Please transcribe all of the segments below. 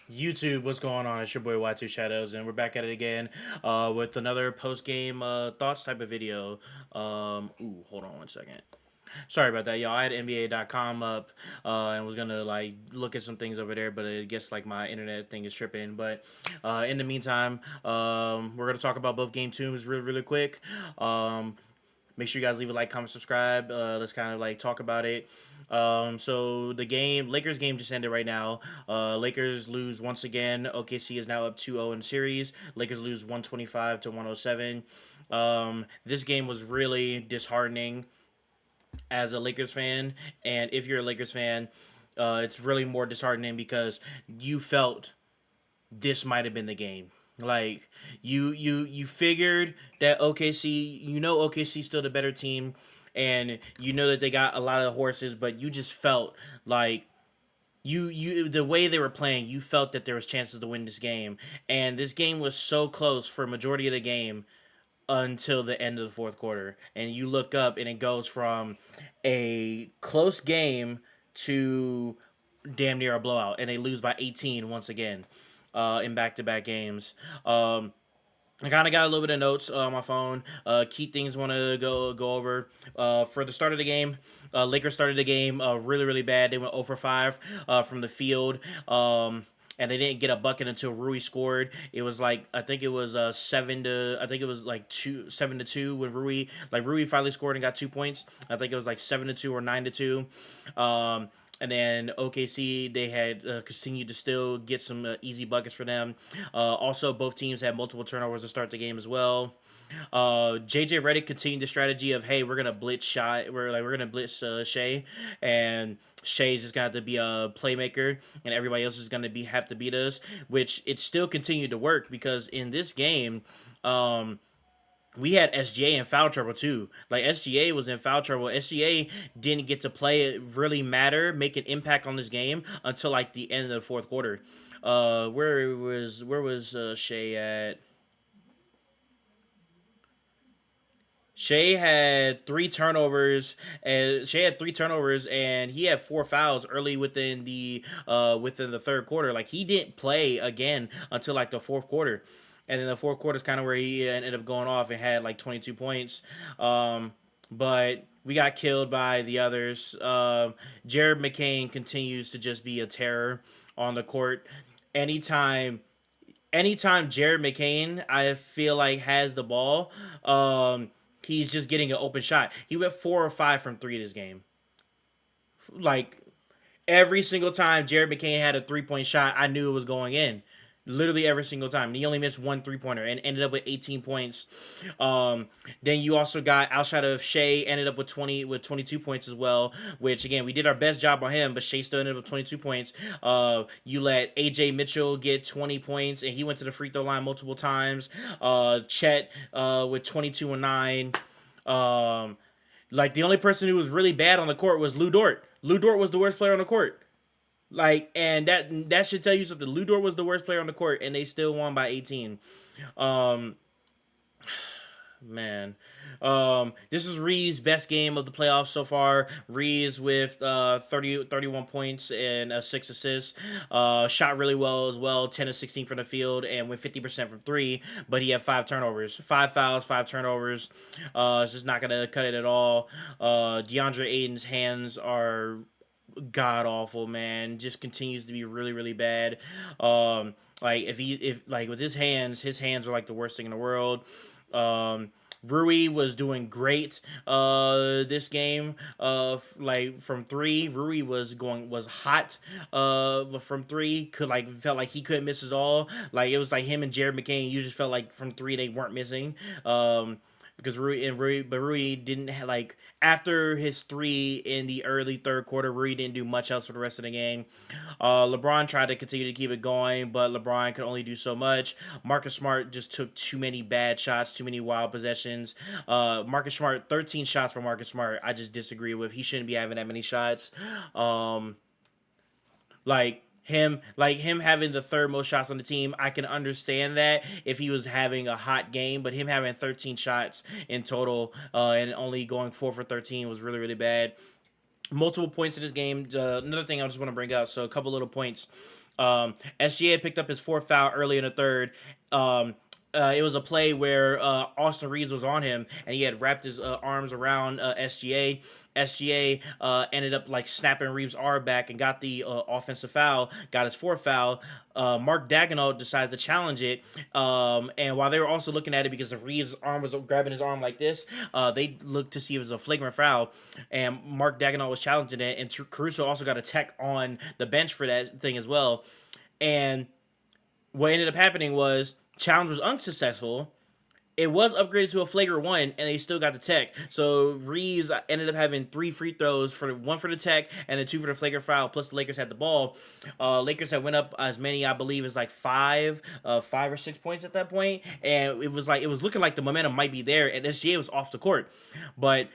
YouTube, what's going on? It's your boy Y2 Shadows, and we're back at it again with another post game thoughts type of video. Hold on one second. Sorry about that, y'all. I had NBA.com up and was gonna like look at some things over there, but I guess like my internet thing is tripping. But in the meantime, we're gonna talk about both game tunes really quick. Make sure you guys leave a like, comment, subscribe. Let's kind of like talk about it. So the Lakers game just ended right now. Lakers lose once again. OKC is now up 2-0 in the series. Lakers lose 125 to 107. This game was really disheartening as a Lakers fan, and if you're a Lakers fan, it's really more disheartening because you felt this might have been the game. Like you figured that OKC, OKC still the better team, and you know that they got a lot of horses, but you just felt like you the way they were playing, you felt that there was chances to win this game, and this game was so close for a majority of the game until the end of the fourth quarter, and you look up and it goes from a close game to damn near a blowout, and they lose by 18 once again in back-to-back games. I kind of got a little bit of notes on my phone. Key things want to go over. For the start of the game, Lakers started the game really bad. They went 0 for 5 from the field. And they didn't get a bucket until Rui scored. It was like I think it was 7-2 when Rui finally scored and got 2 points. I think it was like 7-2 or 9-2. And then OKC, they had continued to still get some easy buckets for them. Also, both teams had multiple turnovers to start the game as well. JJ Redick continued the strategy of, hey, we're gonna blitz shot. We're gonna blitz Shea, and Shea's just gonna have to be a playmaker, and everybody else is gonna have to beat us. Which it still continued to work because in this game, we had SGA in foul trouble too. Like SGA was in foul trouble. SGA didn't get to play it really matter, make an impact on this game until like the end of the fourth quarter. Where was Shea at? Shea had three turnovers, and he had four fouls early within the third quarter. Like he didn't play again until like the fourth quarter, and then the fourth quarter is kind of where he ended up going off and had like 22 points. But we got killed by the others. Jared McCain continues to just be a terror on the court. Anytime anytime Jared McCain, I feel like has the ball, he's just getting an open shot. He went 4 or 5 from three this game. Like every single time Jared McCain had a 3 point shot, I knew it was going in. Literally every single time. And he only missed one 3 pointer and ended up with 18 points. Then you also got outside of Shea, ended up with 22 points as well. Which again, we did our best job on him, but Shea still ended up with 22 points. You let AJ Mitchell get 20 points, and he went to the free throw line multiple times. Chet with 22 and 9. Like the only person who was really bad on the court was Lou Dort. Lou Dort was the worst player on the court. Like, and that should tell you something. Lou Dort was the worst player on the court, and they still won by 18. Um, man, this is Reeves' best game of the playoffs so far. Reeves with 31 points and 6 assists. Shot really well as well, 10 of 16 from the field, and went 50% from three. But he had 5 turnovers, 5 fouls, 5 turnovers. It's just not gonna cut it at all. DeAndre Ayton's hands are god awful, man. Just continues to be really bad. Like if like with his hands are like the worst thing in the world. Rui was doing great this game. Like from three, Rui was hot. From three, felt like he couldn't miss at all. Like it was like him and Jared McCain. You just felt like from three they weren't missing. Because Rui didn't like after his three in the early third quarter. Rui didn't do much else for the rest of the game. LeBron tried to continue to keep it going, but LeBron could only do so much. Marcus Smart just took too many bad shots, too many wild possessions. Marcus Smart, 13 shots for Marcus Smart. I just disagree with. He shouldn't be having that many shots. Like him having the third most shots on the team, I can understand that if he was having a hot game, but him having 13 shots in total and only going 4 for 13 was really bad. Multiple points in this game. Another thing I just want to bring out, so a couple little points. SGA picked up his fourth foul early in the third. It was a play where Austin Reeves was on him, and he had wrapped his arms around SGA. SGA ended up like snapping Reeves' arm back and got the offensive foul, got his fourth foul. Mark Daigneault decides to challenge it, and while they were also looking at it because if Reeves' arm was grabbing his arm like this, they looked to see if it was a flagrant foul, and Mark Daigneault was challenging it, and Caruso also got a tech on the bench for that thing as well. And what ended up happening was challenge was unsuccessful. It was upgraded to a flagrant one, and they still got the tech. So Reeves ended up having 3 free throws, for one for the tech and then 2 for the flagrant foul. Plus the Lakers had the ball. Lakers had went up as many, I believe, as like 5 or 6 points at that point, and it was looking like the momentum might be there, and SGA was off the court. But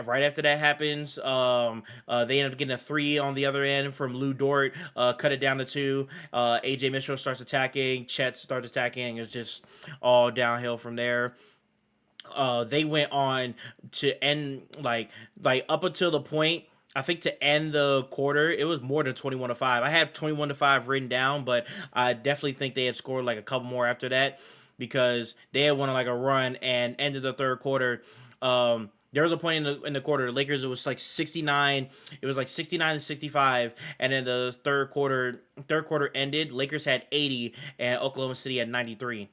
right after that happens, they ended up getting a 3 on the other end from Lou Dort, cut it down to 2. AJ Mitchell starts attacking, Chet starts attacking. It was just all downhill from there. They went on to end like up until the point, I think, to end the quarter, it was more than 21-5. I have 21-5 written down, but I definitely think they had scored like a couple more after that because they had won like a run and ended the third quarter. There was a point in the quarter, the Lakers, it was like 69. It was like 69-65, and then the third quarter ended. Lakers had 80, and Oklahoma City had 93.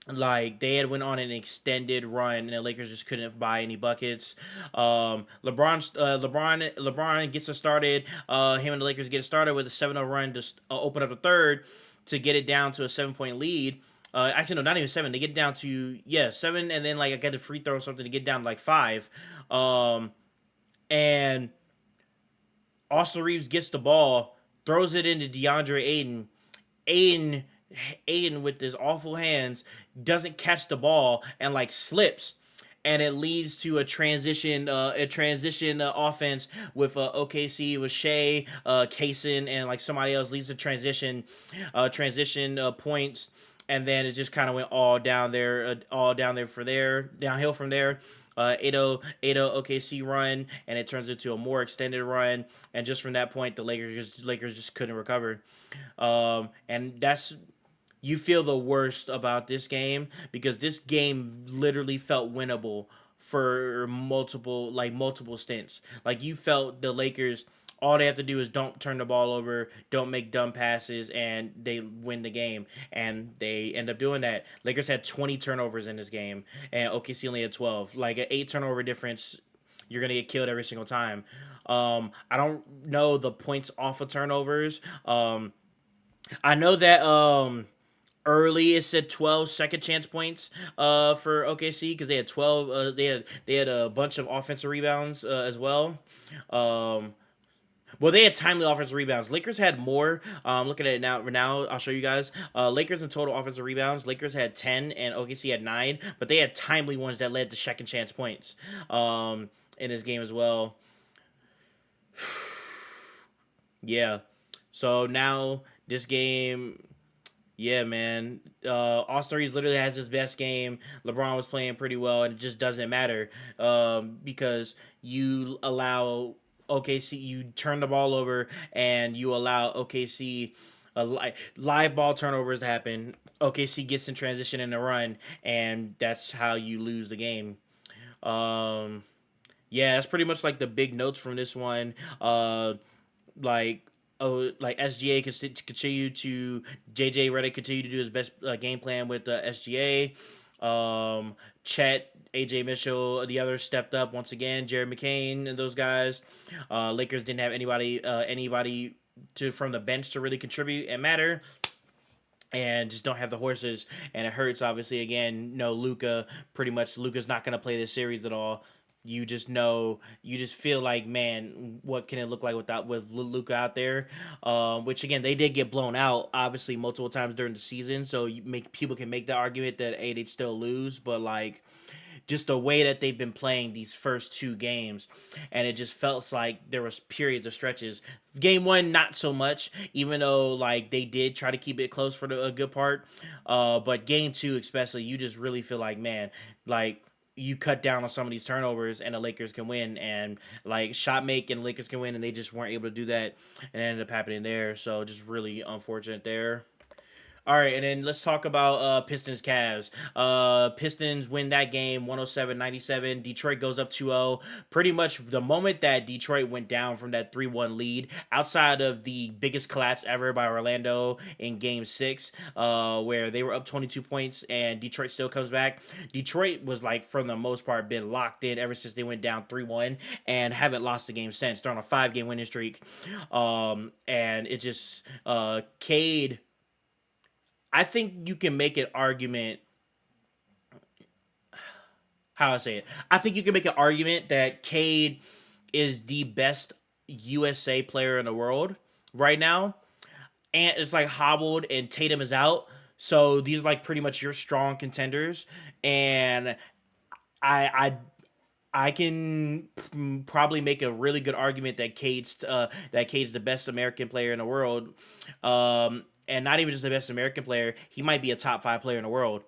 Like they had went on an extended run, and the Lakers just couldn't buy any buckets. LeBron gets us started. Him and the Lakers get it started with a 7-0 run to open up the third to get it down to a 7-point lead. Actually, no, not even 7. They get down to 7, and then like I get a free throw or something to get down to like 5. And Austin Reeves gets the ball, throws it into DeAndre Ayton. Ayton with his awful hands doesn't catch the ball and like slips, and it leads to a transition offense with OKC with Shea, Kaysen, and like somebody else leads to transition points, and then it just kind of went all downhill from there. 8-0 OKC run, and it turns into a more extended run, and just from that point, the Lakers just couldn't recover, and that's. You feel the worst about this game because this game literally felt winnable for multiple stints. Like you felt the Lakers, all they have to do is don't turn the ball over, don't make dumb passes, and they win the game. And they end up doing that. Lakers had 20 turnovers in this game, and OKC only had 12. Like an 8 turnover difference, you're gonna get killed every single time. I don't know the points off of turnovers. I know that early it said 12 second chance points for OKC because they had 12. They had a bunch of offensive rebounds as well. Well, they had timely offensive rebounds. Lakers had more. Looking at it now, I'll show you guys. Lakers in total offensive rebounds. Lakers had 10 and OKC had 9, but they had timely ones that led to second chance points in this game as well. Yeah. So now this game, yeah, man. Austin Reeves literally has his best game. LeBron was playing pretty well, and it just doesn't matter because you allow OKC, you turn the ball over, and you allow OKC live ball turnovers to happen. OKC gets in transition in the run, and that's how you lose the game. Yeah, that's pretty much like the big notes from this one. Like like SGA continue to JJ Redick continue to do his best game plan with SGA. Chet, AJ Mitchell, the others stepped up once again. Jared McCain and those guys. Lakers didn't have anybody to from the bench to really contribute and matter. And just don't have the horses, and it hurts. Obviously, again, no Luka. Pretty much, Luka's not gonna play this series at all. You just feel like, man, what can it look like with Luka out there? Which again, they did get blown out, obviously, multiple times during the season. So people can make the argument that they'd still lose, but like, just the way that they've been playing these first 2 games, and it just felt like there was periods of stretches. Game 1, not so much, even though like they did try to keep it close for a good part. But game 2, especially, you just really feel like, man, like you cut down on some of these turnovers and the Lakers can win, and like shot make and Lakers can win, and they just weren't able to do that, and it ended up happening there. So just really unfortunate there. All right, and then let's talk about Pistons Cavs. Pistons win that game 107-97. Detroit goes up 2-0. Pretty much the moment that Detroit went down from that 3-1 lead, outside of the biggest collapse ever by Orlando in game 6, where they were up 22 points and Detroit still comes back. Detroit was like, for the most part, been locked in ever since they went down 3-1 and haven't lost a game since. They're on a 5-game winning streak. And it just, Cade, I think you can make an argument. How I say it? I think you can make an argument that Cade is the best USA player in the world right now, and it's like hobbled and Tatum is out. So these are like pretty much your strong contenders, and I I can probably make a really good argument that Cade's the best American player in the world, and not even just the best American player. He might be a top 5 player in the world.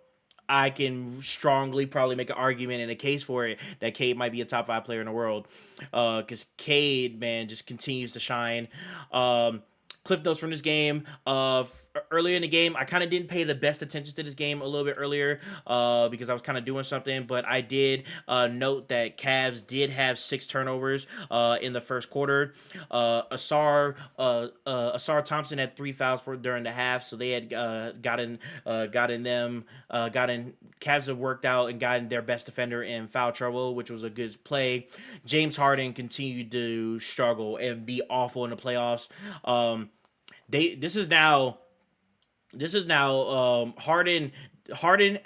I can strongly probably make an argument and a case for it that Cade might be a top 5 player in the world, because Cade, man, just continues to shine. Cliff notes from this game. Earlier in the game, I kind of didn't pay the best attention to this game a little bit earlier, because I was kind of doing something. But I did note that Cavs did have 6 turnovers in the first quarter. Asar Thompson had 3 fouls during the half, so they had gotten them gotten Cavs have worked out and gotten their best defender in foul trouble, which was a good play. James Harden continued to struggle and be awful in the playoffs. They this is now Harden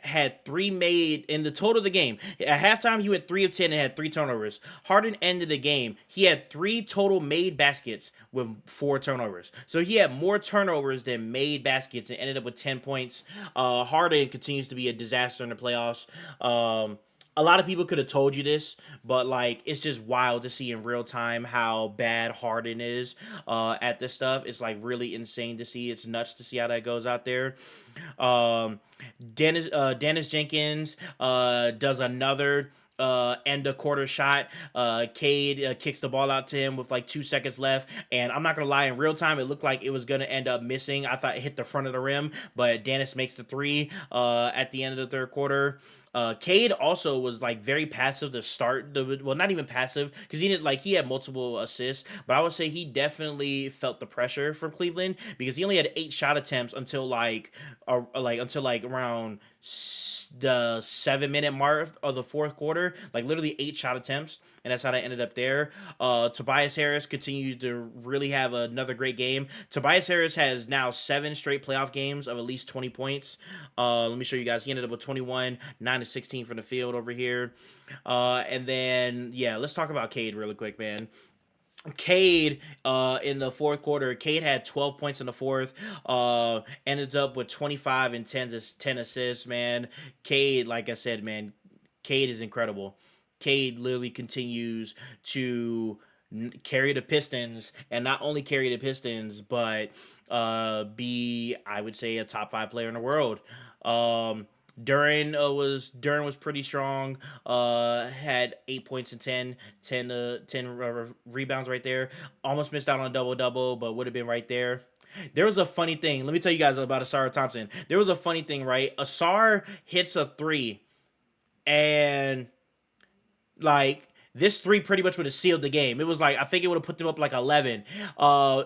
had 3 made in the total of the game. At halftime, he went 3 of 10 and had 3 turnovers. Harden ended the game. He had 3 total made baskets with 4 turnovers. So he had more turnovers than made baskets and ended up with 10 points. Harden continues to be a disaster in the playoffs. A lot of people could have told you this, but like it's just wild to see in real time how bad Harden is at this stuff. It's like really insane to see. It's nuts to see how that goes out there. Um, Dennis Jenkins does another end of quarter shot. Cade kicks the ball out to him with like 2 seconds left, and I'm not gonna lie, in real time it looked like it was gonna end up missing. I thought it hit the front of the rim, but Dennis makes the three at the end of the third quarter. Cade also was like very passive to start the, well, not even passive because he had multiple assists, but I would say he definitely felt the pressure from Cleveland because he only had 8 shot attempts until around the 7 minute mark of the fourth quarter, like literally 8 shot attempts, and that's how they ended up there. Tobias Harris continued to really have another great game. Tobias Harris has now 7 straight playoff games of at least 20 points. Let me show you guys. He ended up with 21, 9 to 16 from the field over here. And then, yeah, let's talk about Cade really quick, man. Cade, in the fourth quarter, Cade had 12 points in the fourth, ended up with 25 and 10 assists, man. Cade, like I said, man, Cade is incredible. Cade literally continues to carry the Pistons, and not only carry the Pistons, but be, I would say, a top 5 player in the world. Duran was pretty strong. Had 8 points and 10 rebounds right there. Almost missed out on a double double, but would have been right there. There was a funny thing. Let me tell you guys about Asar Thompson. There was a funny thing, right? Asar hits a three, and like this three pretty much would have sealed the game. It was like I think it would have put them up like 11.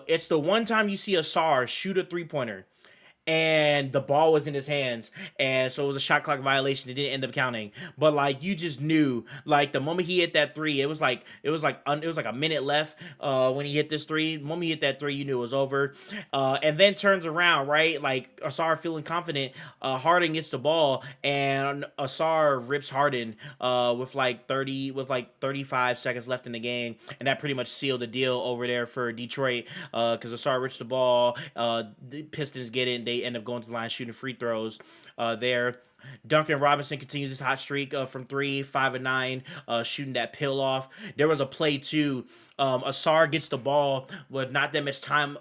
It's the one time you see Asar shoot a 3 pointer and the ball was in his hands, and so it was a shot clock violation. It didn't end up counting, but like you just knew, like the moment he hit that three, it was like a minute left when he hit this three. The moment he hit that three, you knew it was over. And then turns around, right, like Asar feeling confident. Harden gets the ball, and Asar rips Harden with like 35 seconds left in the game, and that pretty much sealed the deal over there for Detroit, because Asar rips the ball. The Pistons get it, and they end up going to the line shooting free throws there. Duncan Robinson continues his hot streak from 3, 5 and 9, shooting that pill off. There was a play too. Asar gets the ball with not that much time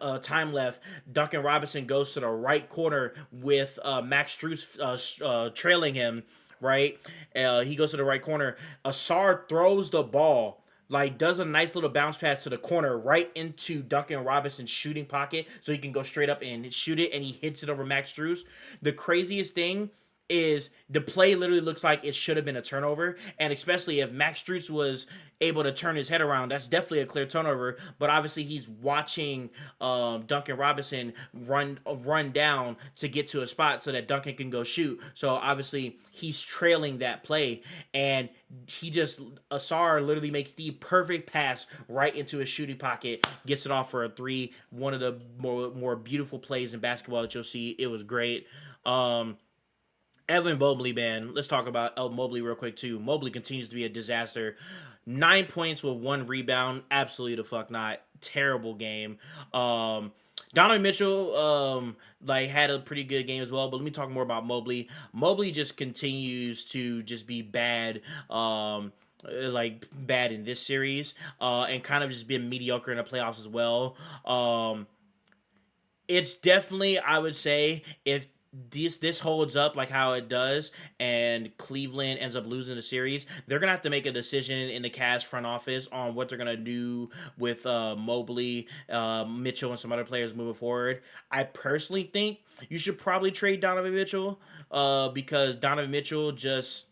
left. Duncan Robinson goes to the right corner with Max Strus trailing him. right? He goes to the right corner. Asar throws the ball, like does a nice little bounce pass to the corner right into Duncan Robinson's shooting pocket so he can go straight up and shoot it, and he hits it over Max Strus. The craziest thing is the play literally looks like it should have been a turnover, and especially if Max Strus was able to turn his head around, that's definitely a clear turnover. But obviously he's watching Duncan Robinson run down to get to a spot so that Duncan can go shoot. So obviously he's trailing that play, and Asar literally makes the perfect pass right into his shooting pocket, gets it off for a three. One of the more beautiful plays in basketball that you'll see. It was great. Evan Mobley, man. Let's talk about Mobley real quick, too. Mobley continues to be a disaster. 9 points with 1 rebound. Absolutely the fuck not. Terrible game. Donovan Mitchell, had a pretty good game as well, but let me talk more about Mobley. Mobley just continues to just be bad, bad in this series, and kind of just been mediocre in the playoffs as well. It's definitely, I would say, if this holds up like how it does and Cleveland ends up losing the series, they're gonna have to make a decision in the Cavs front office on what they're gonna do with Mobley, Mitchell, and some other players moving forward. I personally think you should probably trade Donovan Mitchell, because Donovan Mitchell just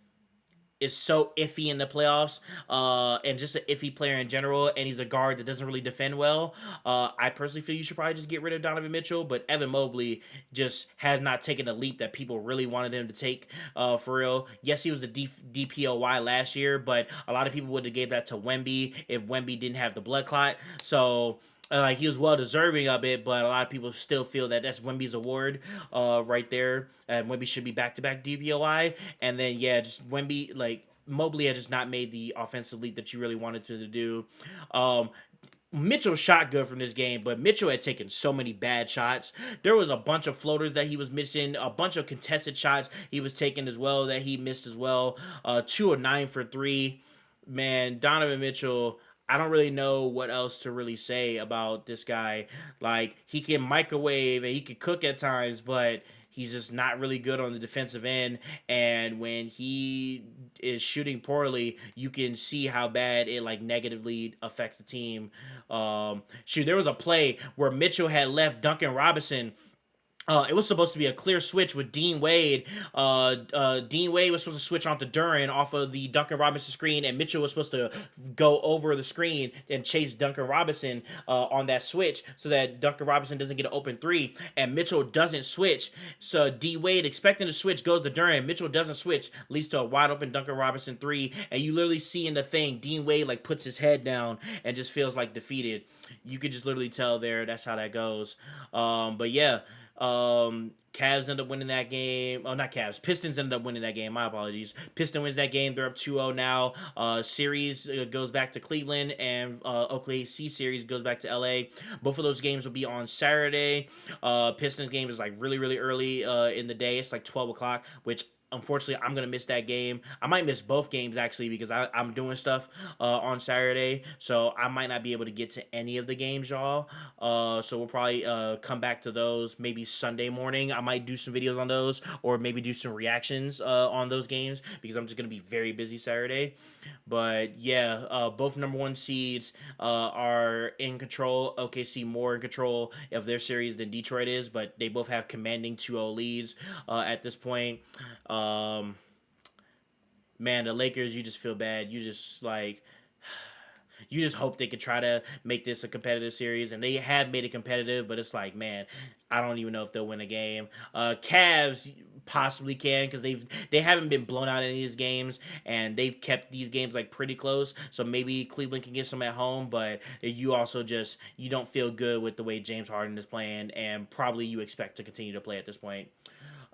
is so iffy in the playoffs, and just an iffy player in general, and he's a guard that doesn't really defend well. I personally feel you should probably just get rid of Donovan Mitchell, but Evan Mobley just has not taken the leap that people really wanted him to take, for real. Yes, he was the DPOY last year, but a lot of people would have gave that to Wemby if Wemby didn't have the blood clot. So he was well deserving of it, but a lot of people still feel that that's Wemby's award, right there. And Wemby should be back-to-back DPOI. And then, yeah, just Wemby, Mobley had just not made the offensive leap that you really wanted to do. Mitchell shot good from this game, but Mitchell had taken so many bad shots. There was a bunch of floaters that he was missing, a bunch of contested shots he was taking as well that he missed as well. 2 of 9 for 3. Man, Donovan Mitchell, I don't really know what else to really say about this guy. Like, he can microwave and he can cook at times, but he's just not really good on the defensive end. And when he is shooting poorly, you can see how bad it negatively affects the team. There was a play where Mitchell had left Duncan Robinson. It was supposed to be a clear switch with Dean Wade. Dean Wade was supposed to switch onto Duran off of the Duncan Robinson screen, and Mitchell was supposed to go over the screen and chase Duncan Robinson on that switch so that Duncan Robinson doesn't get an open 3, and Mitchell doesn't switch. So D Wade, expecting to switch, goes to Duran. Mitchell doesn't switch, leads to a wide open Duncan Robinson 3, and you literally see in the thing, Dean Wade puts his head down and just feels defeated. You could just literally tell there that's how that goes. But yeah. Cavs end up winning that game. Oh, not Cavs. Pistons ended up winning that game. My apologies. Piston wins that game. They're up 2-0 now. Series goes back to Cleveland, and OKC series goes back to LA. Both of those games will be on Saturday. Pistons game is really, really early in the day. It's 12 o'clock, which unfortunately, I'm going to miss that game. I might miss both games, actually, because I'm doing stuff on Saturday. So I might not be able to get to any of the games, y'all. So we'll probably come back to those maybe Sunday morning. I might do some videos on those, or maybe do some reactions on those games, because I'm just going to be very busy Saturday. But yeah, both number 1 seeds are in control. OKC more in control of their series than Detroit is, but they both have commanding 2-0 leads at this point. Man, the Lakers, you just feel bad. You just you just hope they could try to make this a competitive series, and they have made it competitive, but it's man, I don't even know if they'll win a game. Cavs possibly can, because they haven't been blown out in these games, and they've kept these games pretty close, so maybe Cleveland can get some at home, but you also you don't feel good with the way James Harden is playing, and probably you expect to continue to play at this point.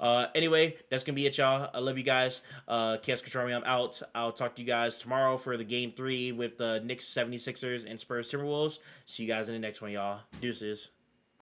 Anyway, that's going to be it, y'all. I love you guys. Chaos Control Me, I'm out. I'll talk to you guys tomorrow for the game 3 with the Knicks, 76ers, and Spurs Timberwolves. See you guys in the next one, y'all. Deuces.